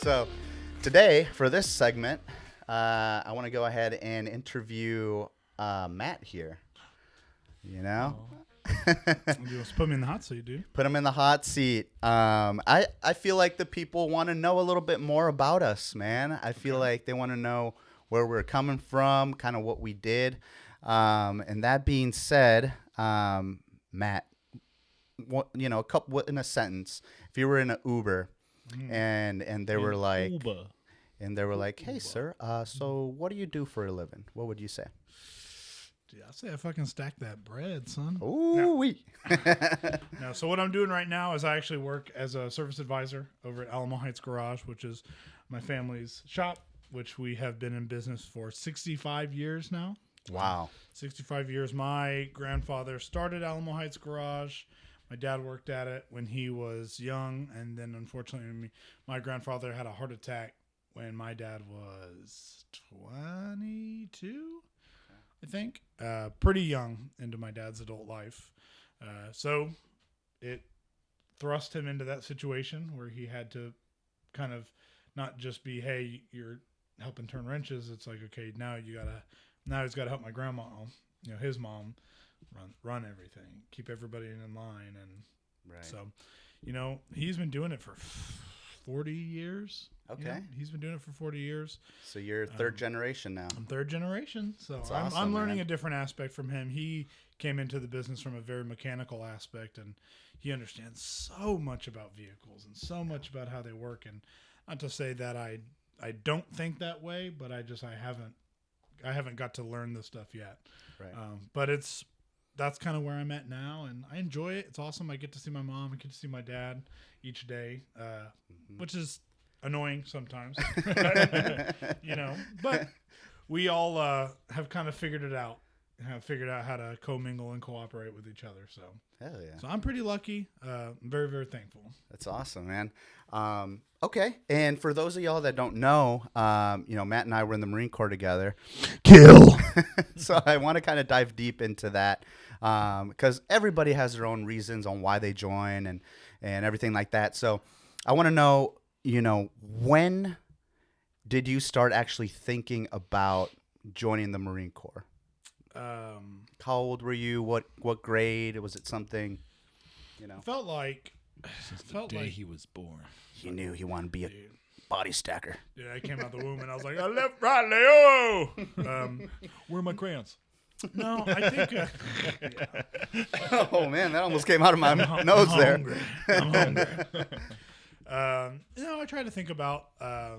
So today, for this segment, I want to go ahead and interview Matt here. You know? You just put me in the hot seat, dude. Put him in the hot seat. I feel like the people want to know a little bit more about us, man. I feel like they want to know where we're coming from, kind of what we did. And that being said, Matt, in a sentence, if you were in an Uber and they were like, Uber. hey, sir, so what do you do for a living? What would you say? Dude, I say I fucking stack that bread, son. Ooh-wee. No, so what I'm doing right now is I actually work as a service advisor over at Alamo Heights Garage, which is my family's shop, which we have been in business for 65 years now. Wow. 65 years. My grandfather started Alamo Heights Garage. My dad worked at it when he was young, and then unfortunately my grandfather had a heart attack when my dad was 22, I think. Pretty young into my dad's adult life. So it thrust him into that situation where he had to kind of not just be, hey, you're helping turn wrenches. It's like, okay, now he's got to help my grandma, his mom, run everything, keep everybody in line. And right. So, he's been doing it for 40 years. Okay. He's been doing it for 40 years. So you're third generation now. I'm third generation. So That's I'm awesome, learning man. a different aspect from him. He came into the business from a very mechanical aspect, and he understands so much about vehicles and so much about how they work. And not to say that I don't think that way, but I haven't got to learn this stuff yet. Right. But that's kind of where I'm at now, and I enjoy it. It's awesome. I get to see my mom. I get to see my dad each day, which is annoying sometimes, but we all have kind of figured it out, how to commingle and cooperate with each other. So, Hell yeah. So I'm pretty lucky. I'm very, very thankful. That's awesome, man. Okay. And for those of y'all that don't know, Matt and I were in the Marine Corps together. Kill. So I want to kind of dive deep into that because everybody has their own reasons on why they join and everything like that. So I want to know, when did you start actually thinking about joining the Marine Corps? How old were you? What grade? Was it something, Felt like he was born. He knew he wanted to be a body stacker. Yeah, I came out the womb and I was like, I left, right, Leo. Where are my crayons? No, I think. Oh man, that almost came out of my nose there. I'm hungry. I try to think about. I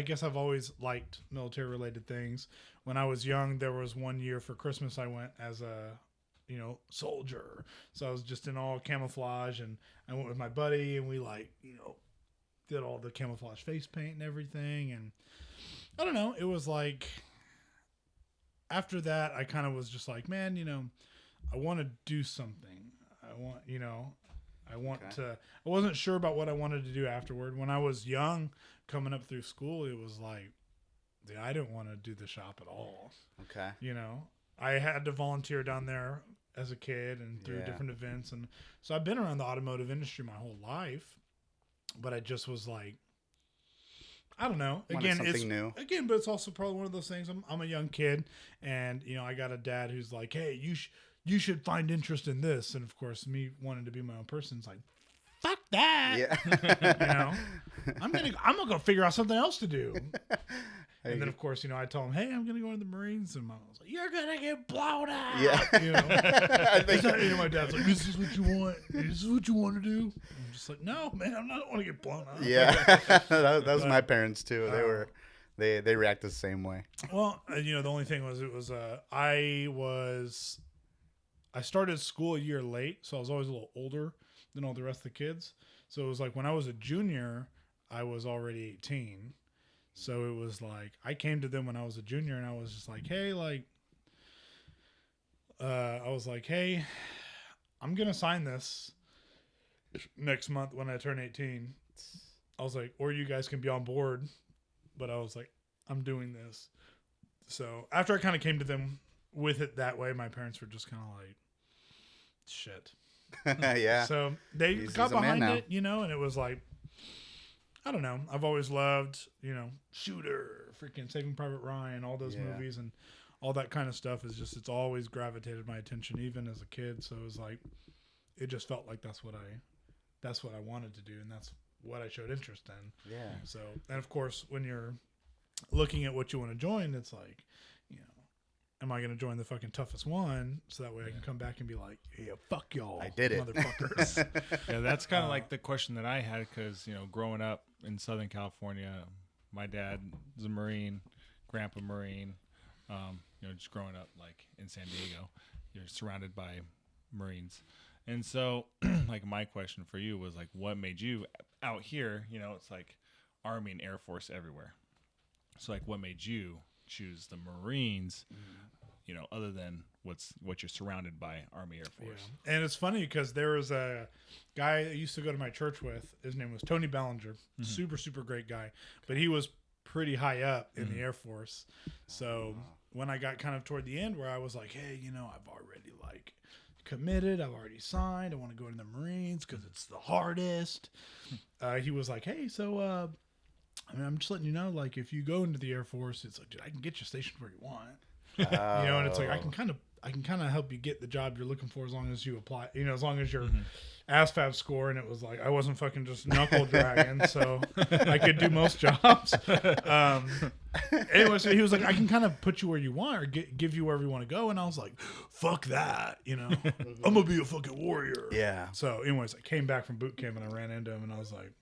guess I've always liked military-related things. When I was young, there was one year for Christmas I went as a, soldier. So I was just in all camouflage, and I went with my buddy, and we did all the camouflage face paint and everything. And I don't know, it was like after that, I kind of was just like, man, I want to do something. I wasn't sure about what I wanted to do afterward. When I was young, coming up through school, it was like, I didn't want to do the shop at all. Okay. I had to volunteer down there as a kid and through different events. And so I've been around the automotive industry my whole life, but I just was like, I don't know. Again, something new. But it's also probably one of those things. I'm a young kid, and I got a dad who's like, hey, you should find interest in this. And of course, me wanting to be my own person is like, fuck that. Yeah. I'm gonna go figure out something else to do. And then of course, I tell him, hey, I'm gonna go into the Marines, and I was like, you're gonna get blown out. Yeah. I think my dad's like, this is what you want. This is what you want to do. I'm just like, no, man, I don't want to get blown out. Yeah. that was my parents too. They react the same way. Well, the only thing was I started school a year late, so I was always a little older than all the rest of the kids. So it was like when I was a junior, I was already 18. So it was like I came to them when I was a junior, and I was just like, hey, I'm going to sign this next month when I turn 18. I was like, or you guys can be on board. But I was like, I'm doing this. So after I kind of came to them with it that way, my parents were just kind of like, shit. Yeah. So they got he's a man behind now. it, and it was like, I don't know. I've always loved, Shooter, freaking Saving Private Ryan, all those movies and all that kind of stuff is just, it's always gravitated my attention, even as a kid. So it was like, it just felt like that's what I wanted to do. And that's what I showed interest in. Yeah. So, and of course, when you're looking at what you want to join, it's like, am I going to join the fucking toughest one so that way I can come back and be like, yeah, fuck y'all. I did it. Motherfuckers. Yeah, that's kind of like the question that I had because, growing up in Southern California, my dad is a Marine, grandpa Marine. Just growing up like in San Diego, you're surrounded by Marines. And so like my question for you was like, what made you out here, it's like Army and Air Force everywhere. So like what made you choose the Marines, other than what you're surrounded by Army Air Force? Yeah. And it's funny because there was a guy I used to go to my church with. His name was Tony Ballinger. Super, super great guy. But he was pretty high up in the Air Force. So when I got kind of toward the end where I was like, hey, I've already like committed. I've already signed. I want to go into the Marines because it's the hardest. He was like, hey, so I'm just letting you know, like, if you go into the Air Force, it's like, dude, I can get you stationed where you want. And it's like I can kind of help you get the job you're looking for as long as you apply. As long as your ASVAB score. And it was like I wasn't fucking just knuckle dragging, so I could do most jobs. Anyway, so he was like, I can kind of put you where you want or give you wherever you want to go. And I was like, fuck that, I'm gonna be a fucking warrior. Yeah. So, anyways, I came back from boot camp and I ran into him and I was like,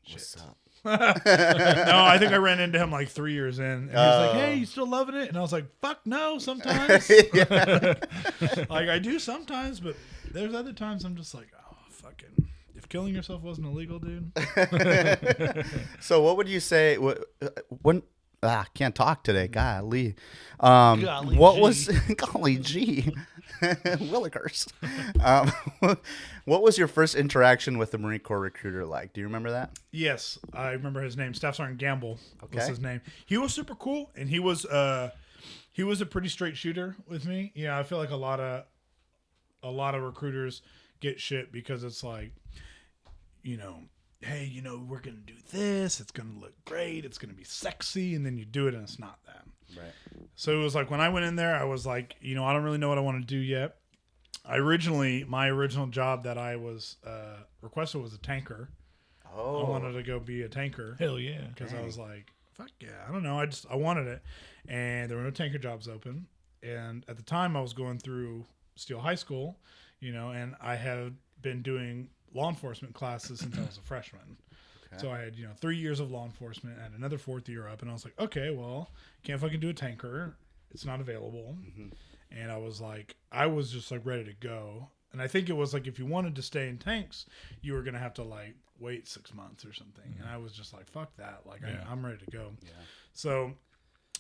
shit. What's up? No, I think I ran into him like 3 years in. And he was like, hey, you still loving it? And I was like, fuck no, sometimes. Like, I do sometimes, but there's other times I'm just like, oh, fucking, if killing yourself wasn't illegal, dude. So what would you say when can't talk today, golly. What G. was golly gee Willikers. What was your first interaction with the Marine Corps recruiter like? Do you remember that? Yes, I remember his name. Staff Sergeant Gamble was Okay. his name. He was super cool, and he was a pretty straight shooter with me. I feel like a lot of recruiters get shit because it's like, hey, we're gonna do this. It's gonna look great. It's gonna be sexy, and then you do it, and it's not that. Right. So it was like when I went in there, I was like, I don't really know what I want to do yet. My original job that I was requested was a tanker. Oh. I wanted to go be a tanker. Hell yeah. Because I was like, fuck yeah, I don't know. I wanted it. And there were no tanker jobs open. And at the time I was going through Steel High School, and I had been doing law enforcement classes since I was a freshman. Okay. So I had, 3 years of law enforcement and another fourth year up. And I was like, okay, well, can't fucking do a tanker. It's not available. Mm-hmm. And I was just like ready to go. And I think it was like, if you wanted to stay in tanks, you were going to have to like wait 6 months or something. Mm-hmm. And I was just like, fuck that. Like, yeah. I'm ready to go. Yeah. So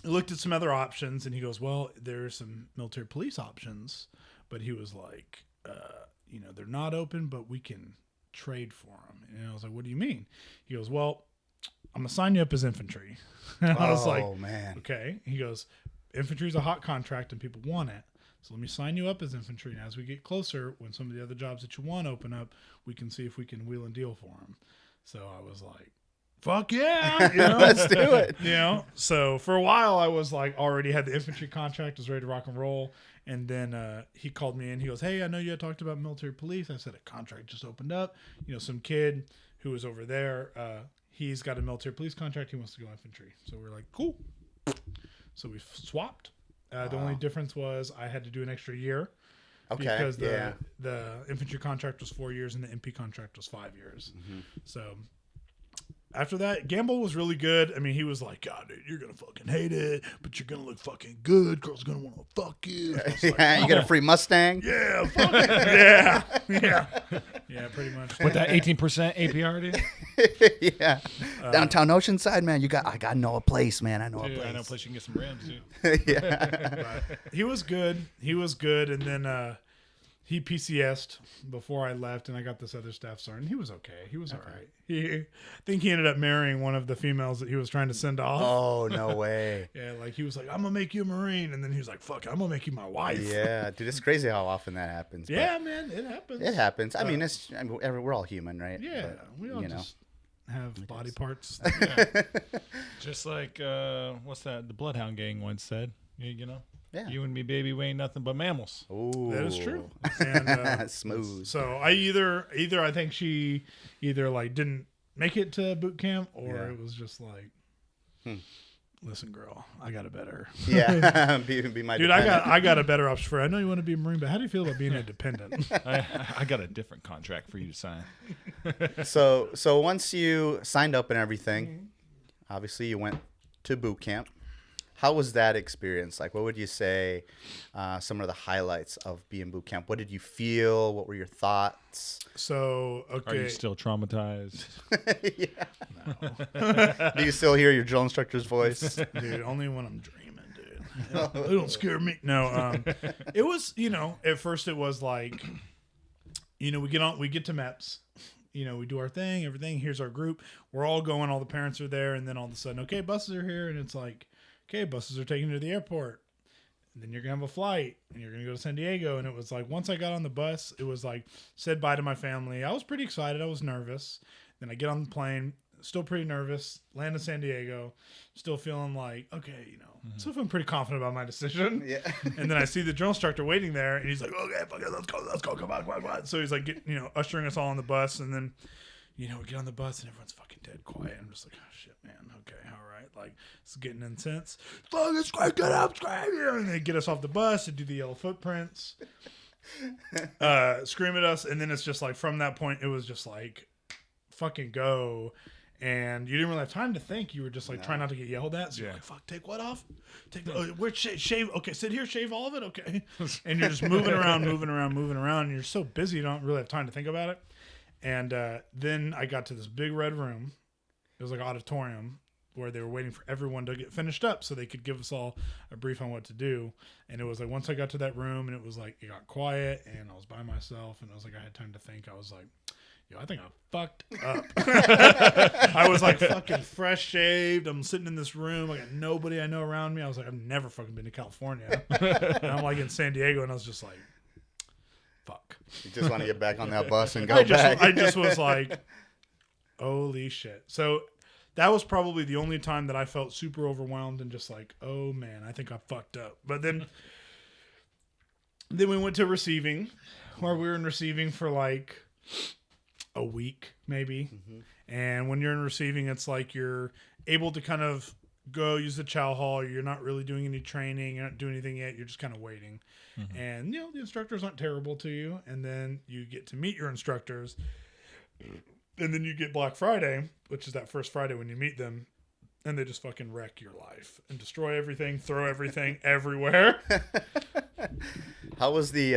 I looked at some other options and he goes, well, there's some military police options, but he was like, they're not open, but we can trade for them. And I was like, what do you mean? He goes, well, I'm going to sign you up as infantry. And I was like, man. Okay. He goes, infantry's a hot contract and people want it. So let me sign you up as infantry. And as we get closer, when some of the other jobs that you want open up, we can see if we can wheel and deal for them. So I was like, fuck yeah. Let's do it. So for a while I was like, already had the infantry contract, was ready to rock and roll. And then he called me in. He goes, hey, I know you had talked about military police. I said, a contract just opened up. Some kid who was over there, he's got a military police contract. He wants to go infantry. So we're like, cool. So we swapped. The only difference was I had to do an extra year. Okay. Because the infantry contract was 4 years and the MP contract was 5 years. Mm-hmm. So after that, Gamble was really good. I mean, he was like, God, dude, you're going to fucking hate it, but you're going to look fucking good. Girls going to want to fuck you. You get a free Mustang? Yeah, fuck it. Yeah. Yeah, pretty much. With that 18% APR, dude? Yeah. Downtown Oceanside, man, I got to know a place, man. I know a place. I know a place you can get some rims, dude. Yeah. He was good. And then he PCS'd before I left, and I got this other staff sergeant. He was okay. He was all right. I think he ended up marrying one of the females that he was trying to send off. Oh, no way. Yeah, like he was like, I'm going to make you a Marine. And then he was like, fuck, I'm going to make you my wife. Yeah, dude, it's crazy how often that happens. Yeah, man, it happens. It happens. I mean, we're all human, right? Yeah, we all just have body parts. Just like what's that? The Bloodhound Gang once said. You know, Yeah. you and me, baby, we ain't nothing but mammals. Ooh. That is true. And Smooth. so I either I think she either like didn't make it to boot camp, or Yeah. it was just like, listen, girl, I got a better. Yeah. be my Dude, dependent. I got a better option for you. I know you want to be a Marine, but how do you feel about being a dependent? I got a different contract for you to sign. So once you signed up and everything, obviously you went to boot camp. How was that experience? Like, what would you say some of the highlights of being boot camp? What did you feel? What were your thoughts? So, okay. Are you still traumatized? Yeah. Do you still hear your drill instructor's voice? Dude, only when I'm dreaming, dude. They don't scare me. No, it was, at first it was like, we get to MEPS, we do our thing, everything. Here's our group. We're all going, all the parents are there. And then all of a sudden, okay, buses are here. And it's like, okay, buses are taking you to the airport. And then you're going to have a flight and you're going to go to San Diego. And it was like, once I got on the bus, it was like, said bye to my family. I was pretty excited. I was nervous. Then I get on the plane, still pretty nervous, land in San Diego, still feeling like, okay, still feeling pretty confident about my decision. Yeah. And then I see the drill instructor waiting there and he's like, okay, fuck it, let's go, come on. So he's like, ushering us all on the bus. And then, we get on the bus and everyone's fucking dead quiet. I'm just like, oh shit, man. Okay, all right. Like, it's getting intense. Get up, and they get us off the bus and do the yellow footprints, scream at us. And then it's just like, from that point, it was just like, fucking go. And you didn't really have time to think. You were just like, trying not to get yelled at. So you're like, fuck, take what off? Where's shave? Okay, sit here, shave all of it. Okay. And you're just moving around. And you're so busy, you don't really have time to think about it. And then I got to this big red room. It was like an auditorium where they were waiting for everyone to get finished up so they could give us all a brief on what to do. And it was like, once I got to that room and it was like, it got quiet and I was by myself and I was like, I had time to think. I was like, I think I fucked up. I was like fucking fresh shaved. I'm sitting in this room. I got nobody I know around me. I was like, I've never fucking been to California. And I'm like in San Diego and I was just like, fuck. You just want to get back on that bus and go back. I just back. was like, holy shit. So that was probably the only time that I felt super overwhelmed and just like, oh man, I think I fucked up. But then we went to receiving, where we were in receiving for like a week maybe. And when you're in receiving, it's like you're able to kind of go use the chow hall. You're not really doing any training. You're not doing anything yet. You're just kind of waiting. And, the instructors aren't terrible to you. And then you get to meet your instructors. And then you get Black Friday, which is that first Friday when you meet them. And they just fucking wreck your life and destroy everything, throw everything everywhere. How was the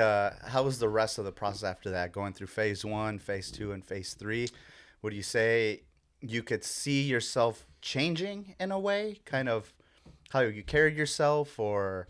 rest of the process after that? Going through phase 1, phase 2, and phase 3. Would you say you could see yourself changing in a way? Kind of how you carried yourself, or?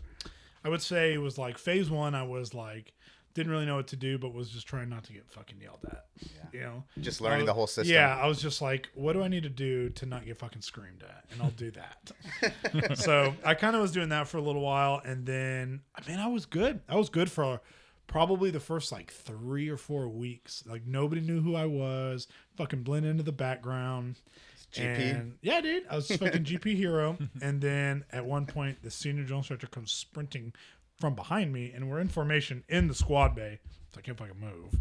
I would say it was like phase 1, I was like, didn't really know what to do, but was just trying not to get fucking yelled at. Yeah. Just learning the whole system. Yeah, I was just like, what do I need to do to not get fucking screamed at? And I'll do that. So I kind of was doing that for a little while. And then, I was good. I was good for probably the first like 3 or 4 weeks. Like nobody knew who I was. Fucking blend into the background. GP? And yeah, dude. I was fucking GP hero. And then at one point, the senior drill instructor comes sprinting from behind me, and we're in formation in the squad bay. So I can't fucking move.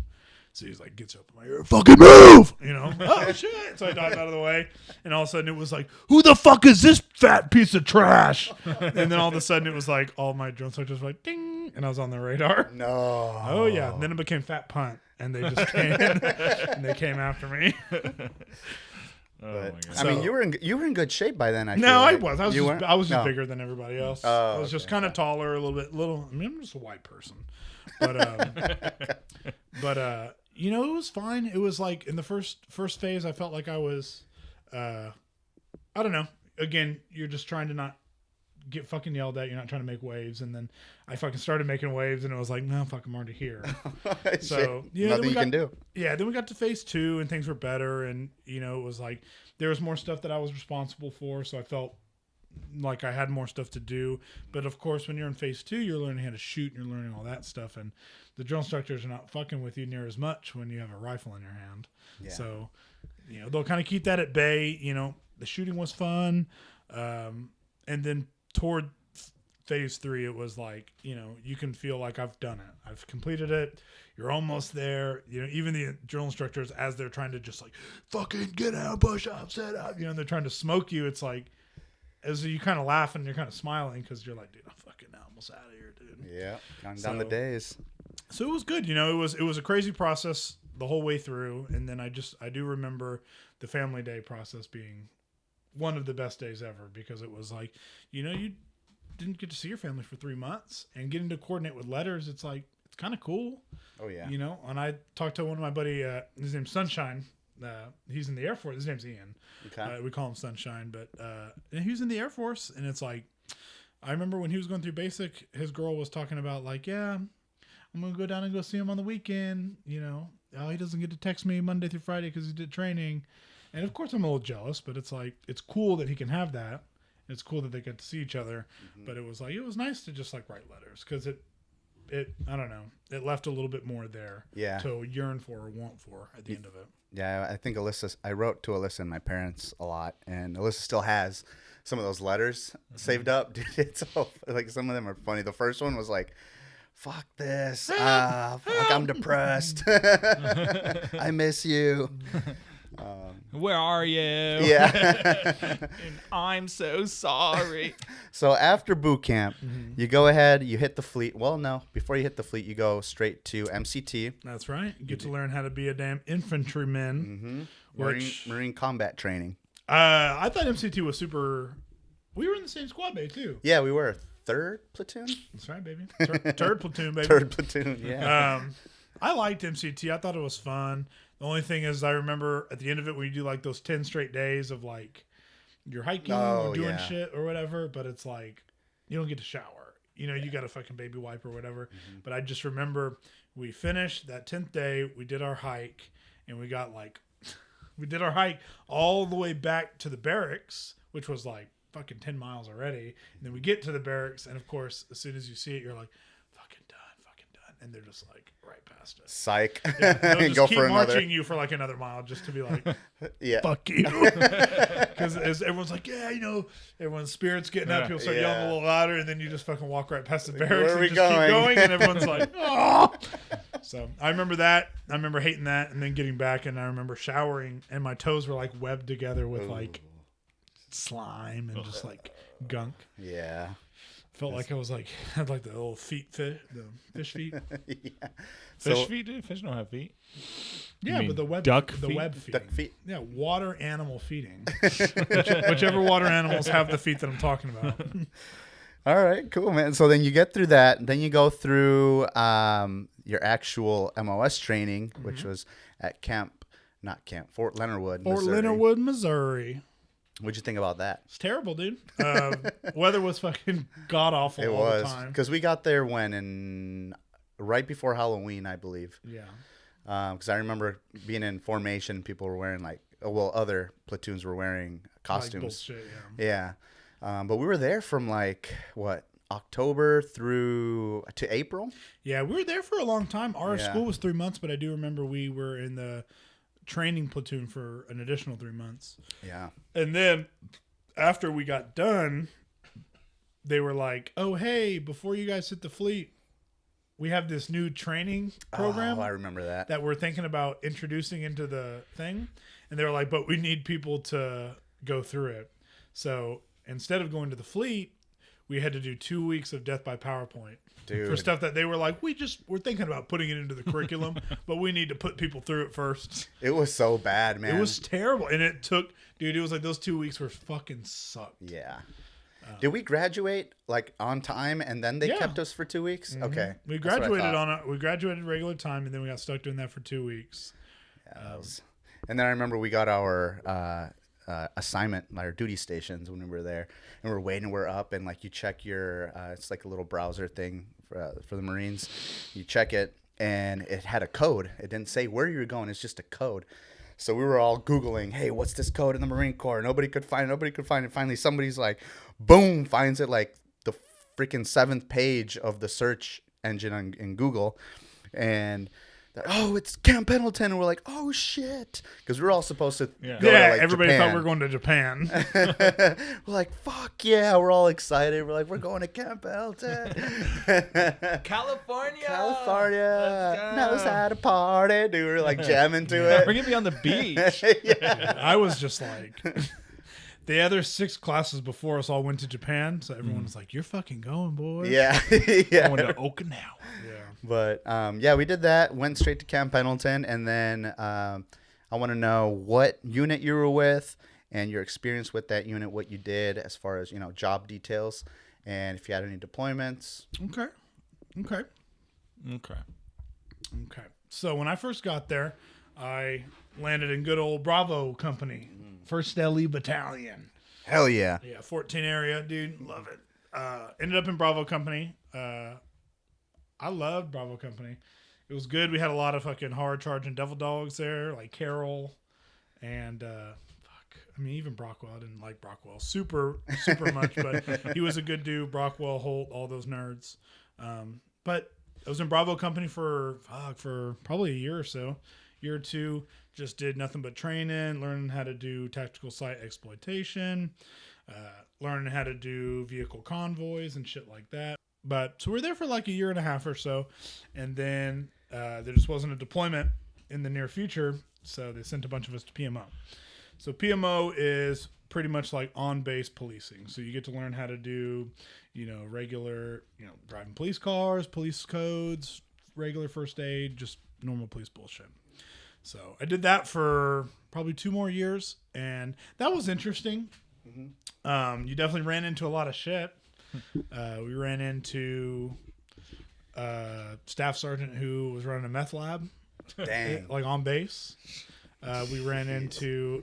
So he's like, gets up in my ear, fucking move! Oh shit! So I dive out of the way, and all of a sudden it was like, who the fuck is this fat piece of trash? And then all of a sudden it was like, all my drill instructors were like, ding! And I was on the radar. No. Oh yeah. And then it became Fat Pundt, and they just came and they came after me. But, my God. you were in good shape by then. I was. I was just bigger than everybody else. Oh, I was just kind of taller, a little bit. I'm just a white person, but it was fine. It was like in the first phase, I felt like I was, I don't know. Again, you're just trying to not get fucking yelled at. You're not trying to make waves, and then I fucking started making waves, and it was like, no, fuck, I'm already here. So nothing you can do. Yeah, then we got to phase 2, and things were better, and it was like there was more stuff that I was responsible for, so I felt like I had more stuff to do. But of course, when you're in phase 2, you're learning how to shoot and you're learning all that stuff. And the drill instructors are not fucking with you near as much when you have a rifle in your hand. Yeah. So, they'll kind of keep that at bay. The shooting was fun. And then toward phase 3, it was like, you can feel like I've done it. I've completed it. You're almost there. Even the drill instructors, as they're trying to just like, fucking get out, push up, set up, they're trying to smoke you. It's like, as you kind of laugh and you're kind of smiling because you're like, dude, I'm fucking almost out of here, dude. Yeah. Counting down the days. So it was good. It was a crazy process the whole way through. And then I do remember the family day process being one of the best days ever, because it was like, you didn't get to see your family for 3 months, and getting to coordinate with letters. It's like, it's kind of cool. Oh yeah. And I talked to one of my buddy, his name's Sunshine. He's in the Air Force. His name's Ian. Okay. We call him Sunshine, but he was in the Air Force, and it's like, I remember when he was going through basic, his girl was talking about like, yeah, I'm going to go down and go see him on the weekend. Oh, he doesn't get to text me Monday through Friday because he did training. And of course I'm a little jealous, but it's like, it's cool that he can have that. It's cool that they get to see each other. Mm-hmm. But it was like, it was nice to just like write letters, because it I don't know, it left a little bit more there to yearn for or want for at the end of it. Yeah, I think I wrote to Alyssa and my parents a lot, and Alyssa still has some of those letters saved up. Dude, it's so, like, some of them are funny. The first one was like, fuck this. Fuck, I'm depressed. I miss you. Where are you? Yeah. And I'm so sorry. So after boot camp, you go ahead, you hit the fleet. Well, no, before you hit the fleet, you go straight to MCT. That's right. You get to learn how to be a damn infantryman. Marine combat training. I thought MCT was super. We were in the same squad bay too. Yeah, we were. Third platoon? That's right, baby. Third platoon, baby. Third platoon, yeah. I liked MCT. I thought it was fun. The only thing is, I remember at the end of it, when you do like those 10 straight days of like, you're hiking or doing shit or whatever, but it's like, you don't get to shower. You got a fucking baby wipe or whatever. Mm-hmm. But I just remember we finished that 10th day, we did our hike, and we got like, we did our hike all the way back to the barracks, which was like fucking 10 miles already. And then we get to the barracks, and of course, as soon as you see it, you're like, fucking done. And they're just like right past us. Psych. Yeah, they'll just Go keep for marching another. you for like another mile just to be like, yeah, fuck you. Because everyone's like, yeah, everyone's spirits getting up. People start yelling a little louder, and then you just fucking walk right past the barracks and just keep going, and everyone's like, oh. So I remember that. I remember hating that, and then getting back, and I remember showering, and my toes were like webbed together with like slime and just like gunk. Yeah. Felt like I was like, had like the little the fish feet. Yeah. Fish feet, dude? Fish don't have feet. Yeah, but the web duck the feet? web feeding. Duck feet. Yeah, water animal feeding. Whichever water animals have the feet that I'm talking about. All right, cool, man. So then you get through that. Then you go through your actual MOS training, which was at Fort Leonard Wood, Fort Missouri. Leonard Wood, Missouri. What'd you think about that? It's terrible, dude. Weather was fucking god awful all the time. Because we got there right before Halloween, I believe. Yeah. Because I remember being in formation, people were wearing other platoons were wearing costumes. Like bullshit, yeah. Yeah. But we were there from October through to April. Yeah, we were there for a long time. Our school was 3 months, but I do remember we were in the training platoon for an additional 3 months. Yeah. And then after we got done, they were like, oh, hey, before you guys hit the fleet, we have this new training program. Oh, I remember that. That we're thinking about introducing into the thing. And they were like, but we need people to go through it. So instead of going to the fleet, we had to do 2 weeks of death by PowerPoint. Dude. For stuff that they were like, we're thinking about putting it into the curriculum, but we need to put people through it first. It was so bad, man. It was terrible. And it was like those 2 weeks were fucking sucked. Yeah. Did we graduate on time and then they kept us for 2 weeks? Mm-hmm. Okay. We graduated regular time, and then we got stuck doing that for 2 weeks. Yeah, and then I remember we got our assignment, our duty stations when we were there, and we're waiting. We're up, and you check your it's like a little browser thing for the Marines. You check it, and it had a code. It didn't say where you were going. It's just a code. So we were all Googling, hey, what's this code in the Marine Corps? Nobody could find it. Finally, somebody's like, boom, finds it like the freaking 7th page of the search engine in Google. And oh, it's Camp Pendleton. And we're like, oh, shit. Because we were all supposed to go to, like, everybody Japan. thought we were going to Japan. We're like, fuck yeah. We're all excited. We're like, we're going to Camp Pendleton. California. Knows how to party. Dude, we were like jamming to it. We're going to be on the beach. I was just like... The other 6 classes before us all went to Japan, so everyone was like, "You're fucking going, boys." Yeah. Going to Okinawa. Yeah. But yeah, we did that. Went straight to Camp Pendleton, and then I want to know what unit you were with and your experience with that unit, what you did as far as job details, and if you had any deployments. Okay. So when I first got there, I landed in good old Bravo Company, 1st LE Battalion. Hell yeah. Yeah, 14 area, dude. Love it. Ended up in Bravo Company. I loved Bravo Company. It was good. We had a lot of fucking hard charging devil dogs there, like Carol and even Brockwell. I didn't like Brockwell super much, but he was a good dude. Brockwell, Holt, all those nerds. But I was in Bravo Company for probably a year or two. Just did nothing but training, learning how to do tactical site exploitation, learning how to do vehicle convoys and shit like that. But so we're there for like a year and a half or so, and then there just wasn't a deployment in the near future, so they sent a bunch of us to PMO. So PMO is pretty much like on-base policing. So you get to learn how to do, regular, driving police cars, police codes, regular first aid, just normal police bullshit. So I did that for probably 2 more years, and that was interesting. Mm-hmm. You definitely ran into a lot of shit. We ran into staff sergeant who was running a meth lab, like on base. We ran into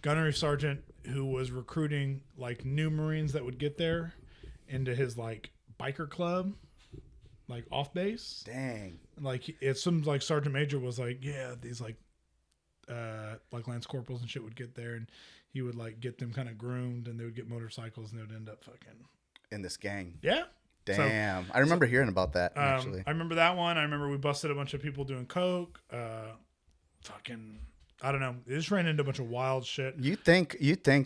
gunnery sergeant who was recruiting like new Marines that would get there into his like biker club, like off base. Dang. Like it's some like sergeant major was like, yeah, these like lance corporals and shit would get there, and he would like get them kind of groomed, and they would get motorcycles, and they would end up fucking in this gang. Yeah. Damn. I remember hearing about that actually. I remember that one. I remember we busted a bunch of people doing coke. I don't know. They just ran into a bunch of wild shit. You think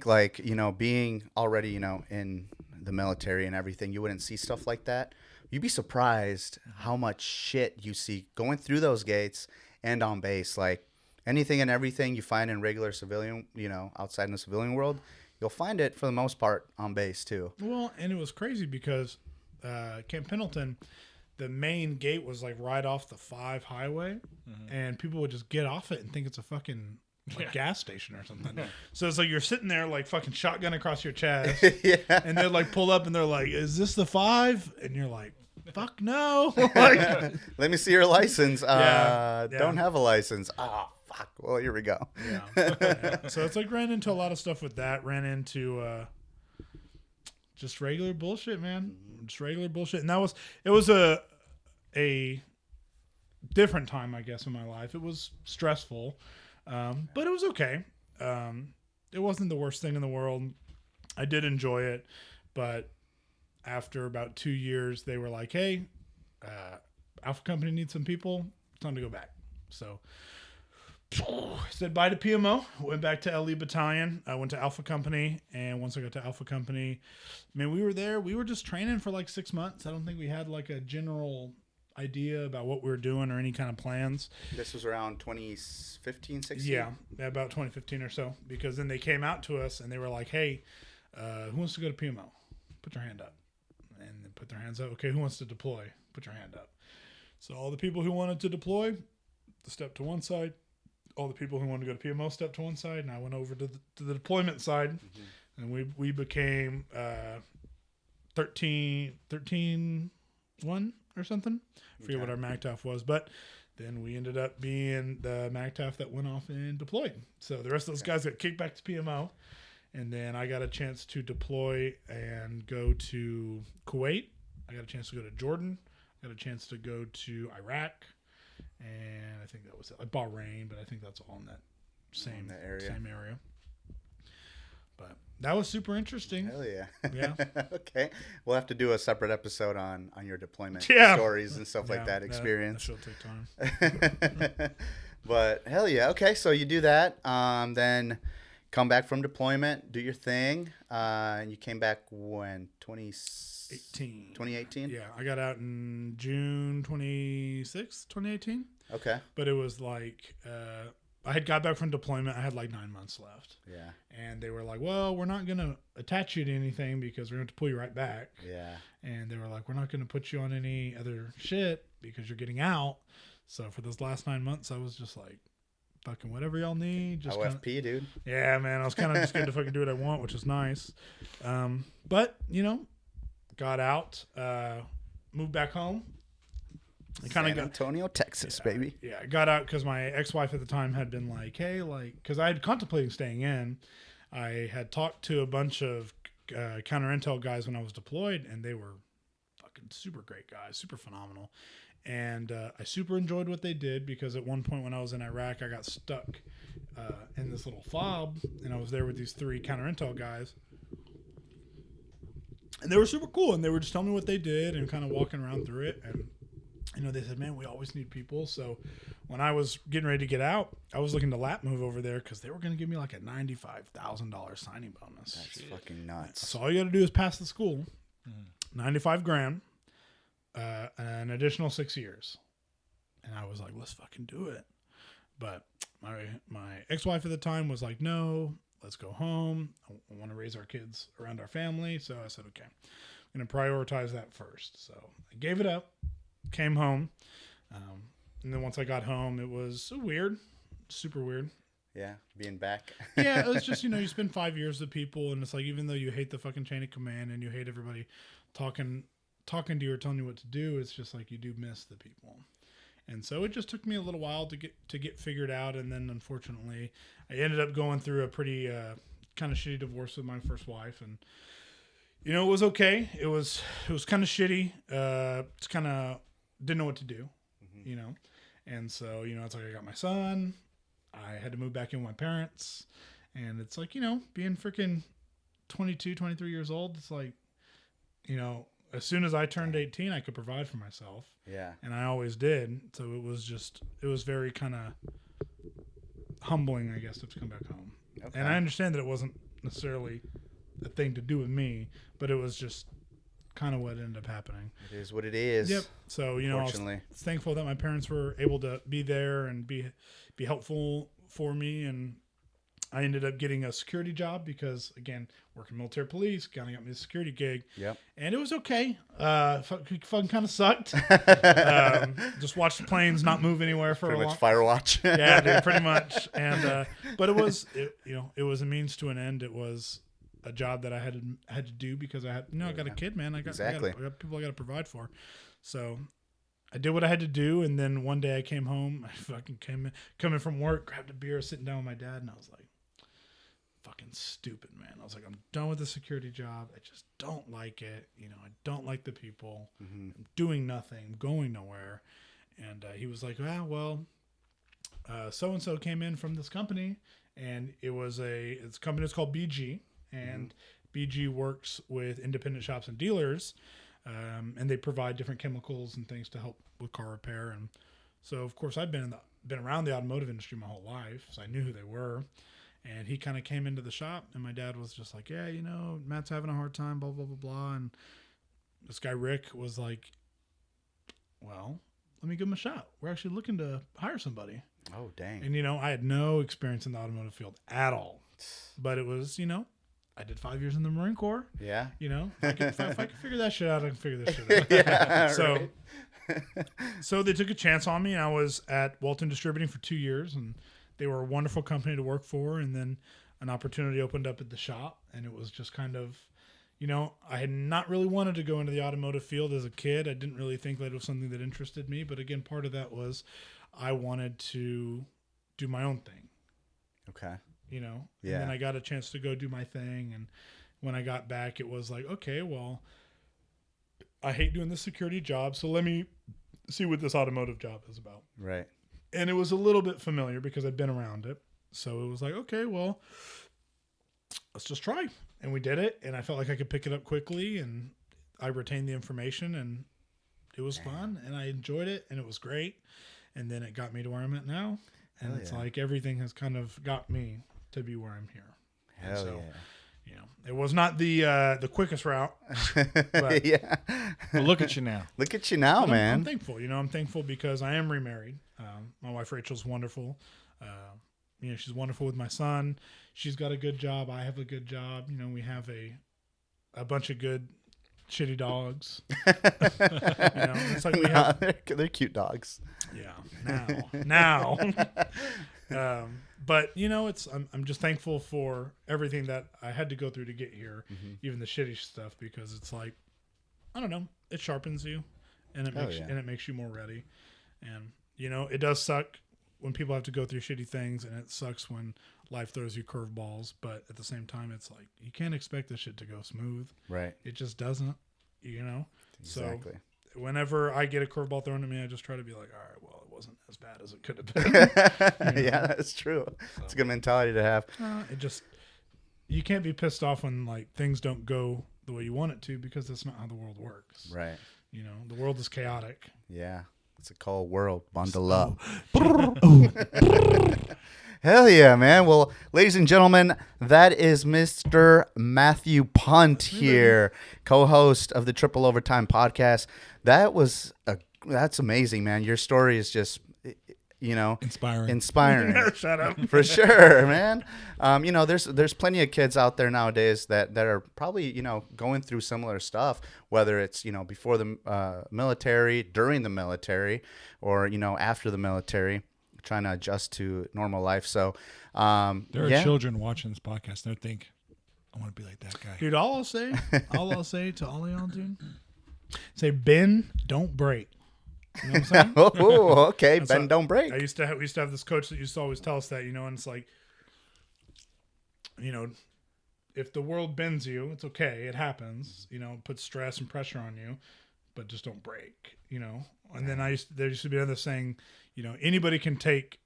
like, being already, in the military and everything, you wouldn't see stuff like that. You'd be surprised how much shit you see going through those gates and on base. Like anything and everything you find in regular civilian, outside in the civilian world, you'll find it for the most part on base too. Well, and it was crazy because Camp Pendleton, the main gate was like right off the 5 highway, and people would just get off it and think it's a fucking gas station or something. So it's like you're sitting there like fucking shotgun across your chest, and they're like pull up and they're like, "Is this the 5?" And you're like, "Fuck no!" Like, let me see your license. Don't have a license. Oh fuck. Well, here we go. Yeah. So it's like ran into a lot of stuff with that. Ran into just regular bullshit, man. Just regular bullshit, and it was a different time, I guess, in my life. It was stressful. But it was okay. It wasn't the worst thing in the world. I did enjoy it, but after about 2 years, they were like, "Hey, Alpha Company needs some people. It's time to go back." So said bye to PMO. Went back to LE Battalion. I went to Alpha Company, and once I got to Alpha Company, man, we were there. We were just training for like 6 months. I don't think we had like a general idea about what we were doing or any kind of plans. This was around 2015, 16? Yeah, about 2015 or so, because then they came out to us and they were like, "Hey, who wants to go to PMO? Put your hand up." And they put their hands up. "Okay, who wants to deploy? Put your hand up." So all the people who wanted to deploy stepped to one side. All the people who wanted to go to PMO stepped to one side, and I went over to the deployment side, and we became 13-1 or something. I forget what our MACTAF was, but then we ended up being the MACTAF that went off and deployed. So the rest of those guys got kicked back to PMO, and then I got a chance to deploy and go to Kuwait. I got a chance to go to Jordan. I got a chance to go to Iraq, and I think that was it. Like Bahrain, but I think that's all in that same area. But that was super interesting. Hell yeah. Yeah. Okay. We'll have to do a separate episode on your deployment stories and stuff like that experience. That should take time. But hell yeah. Okay. So you do that. Then come back from deployment, do your thing. And you came back when? 2018? Yeah. I got out in June 26th, 2018. Okay. But it was like, I had got back from deployment. I had like 9 months left. Yeah. And they were like, well, we're not going to attach you to anything because we're going to pull you right back. Yeah. And they were like, we're not going to put you on any other shit because you're getting out. So for those last 9 months, I was just like, fucking whatever y'all need. Just OFP, dude. Yeah, man. I was kind of just getting to fucking do what I want, which is nice. But, got out, moved back home. San Antonio, Texas, baby. Yeah, I got out because my ex-wife at the time had been like, hey, because I had contemplating staying in. I had talked to a bunch of counter intel guys when I was deployed, and they were fucking super great guys, super phenomenal. And I super enjoyed what they did because at one point when I was in Iraq, I got stuck in this little fob, and I was there with these 3 counter intel guys. And they were super cool, and they were just telling me what they did and kind of walking around through it. And they said, man, we always need people. So when I was getting ready to get out, I was looking to lap move over there because they were going to give me like a $95,000 signing bonus. That's fucking nuts. So all you got to do is pass the school, $95,000, an additional 6 years. And I was like, let's fucking do it. But my ex-wife at the time was like, no, let's go home. I want to raise our kids around our family. So I said, okay, I'm going to prioritize that first. So I gave it up. Came home, and then once I got home, it was weird, super weird. Yeah, being back. Yeah, it was just, you spend 5 years with people, and it's like, even though you hate the fucking chain of command and you hate everybody talking to you or telling you what to do, it's just like you do miss the people. And so it just took me a little while to get figured out, and then unfortunately, I ended up going through a pretty kind of shitty divorce with my first wife, and it was okay. It was kind of shitty. It's kind of didn't know what to do, and so it's like I got my son. I had to move back in with my parents, and it's like being freaking 22, 23 years old. It's like as soon as I turned 18, I could provide for myself. Yeah, and I always did. So it was very kind of humbling, I guess, to come back home. Okay. And I understand that it wasn't necessarily a thing to do with me, but it was just kind of what ended up happening. It is what it is. Yep. So I was thankful that my parents were able to be there and be helpful for me, and I ended up getting a security job because, again, working military police kind of got me a security gig. Yep. And it was okay. Fucking kind of sucked. Just watched the planes not move anywhere for pretty a much fire watch. Yeah, dude, pretty much. And but it was a means to an end. It was a job that I had to do because I got a kid, man. I got people I got to provide for. So I did what I had to do, and then one day I came home. I fucking coming from work, grabbed a beer, sitting down with my dad, and I was like, fucking stupid, man. I was like, I'm done with the security job. I just don't like it. I don't like the people. Mm-hmm. I'm doing nothing. I'm going nowhere. And he was like, so-and-so came in from this company, and it's a company that's called BG, and BG works with independent shops and dealers, and they provide different chemicals and things to help with car repair. And so, of course, I've been around the automotive industry my whole life, so I knew who they were. And he kind of came into the shop, and my dad was just like, yeah, Matt's having a hard time, blah, blah, blah, blah. And this guy, Rick, was like, well, let me give him a shot. We're actually looking to hire somebody. Oh, dang. And, I had no experience in the automotive field at all. But it was, I did 5 years in the Marine Corps. Yeah. If I could figure that shit out, I can figure this shit out. Yeah, so, so they took a chance on me, and I was at Walton Distributing for 2 years, and they were a wonderful company to work for. And then an opportunity opened up at the shop, and it was just kind of, I had not really wanted to go into the automotive field as a kid. I didn't really think that it was something that interested me. But again, part of that was I wanted to do my own thing. Okay. And then I got a chance to go do my thing. And when I got back, it was like, okay, well, I hate doing the security job, so let me see what this automotive job is about. Right. And it was a little bit familiar because I'd been around it. So it was like, okay, well, let's just try. And we did it. And I felt like I could pick it up quickly. And I retained the information. And it was fun. And I enjoyed it. And it was great. And then it got me to where I'm at now. And Hell it's yeah. like everything has kind of got me to be where I'm here. Hell so, yeah. you know, it was not the quickest route. But Yeah. Well, look at you now. Look at you now, But man. I'm thankful. You know, I'm thankful because I am remarried. My wife Rachel's wonderful. You know, she's wonderful with my son. She's got a good job. I have a good job. You know, we have a bunch of good, shitty dogs. You know, it's like we have. They're cute dogs. Yeah. Now. But you know, I'm just thankful for everything that I had to go through to get here, even the shitty stuff, because it's like, I don't know, it sharpens you, and it makes you more ready. And you know, it does suck when people have to go through shitty things, and it sucks when life throws you curveballs. But at the same time, it's like you can't expect this shit to go smooth. Right. It just doesn't. You know. Exactly. So whenever I get a curveball thrown at me, I just try to be like, all right, well, it wasn't as bad as it could have been. You know? Yeah, that's true. It's a good mentality to have. You can't be pissed off when like things don't go the way you want it to, because that's not how the world works. Right. You know, the world is chaotic. Yeah. It's a cold world. Bundle up. Hell yeah, man. Well, ladies and gentlemen, that is Mr. Matthew Pundt here, co-host of the Triple Overtime podcast. That's amazing, man. Your story is just, you know, Inspiring. Shut up. For sure, man. You know, there's plenty of kids out there nowadays that are probably, you know, going through similar stuff, whether it's, you know, before the military, during the military, or, you know, after the military, trying to adjust to normal life. So There are children watching this podcast. They think, I want to be like that guy. Dude, all I'll say to all of y'all, dude, say, bend, don't break. You know what I'm saying? Oh, okay. That's Bend, what- don't break. we used to have this coach that used to always tell us that, you know, and it's like, you know, if the world bends you, it's okay. It happens, you know, it puts stress and pressure on you, but just don't break, you know? And then there used to be another saying, you know, anybody can take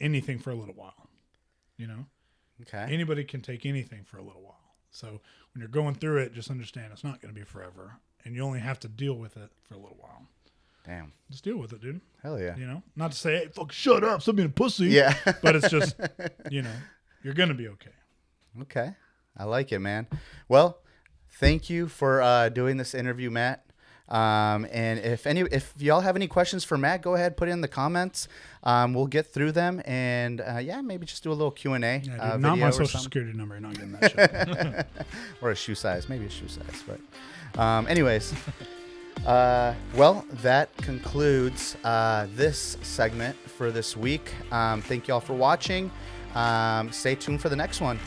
anything for a little while, you know? Okay. Anybody can take anything for a little while. So when you're going through it, just understand it's not going to be forever, and you only have to deal with it for a little while. Damn. Just deal with it, dude. Hell yeah. You know, not to say, hey, fuck, shut up, stop being a pussy. Yeah. But it's just, you know, you're going to be okay. Okay. I like it, man. Well, thank you for doing this interview, Matt. And if y'all have any questions for Matt, go ahead, put it in the comments. We'll get through them, and maybe just do a little Q&A. Yeah, dude, not video my or social something. security number. You're not getting that shit. Or a shoe size, maybe a shoe size. But anyways, well, that concludes this segment for this week. Thank y'all for watching. Stay tuned for the next one.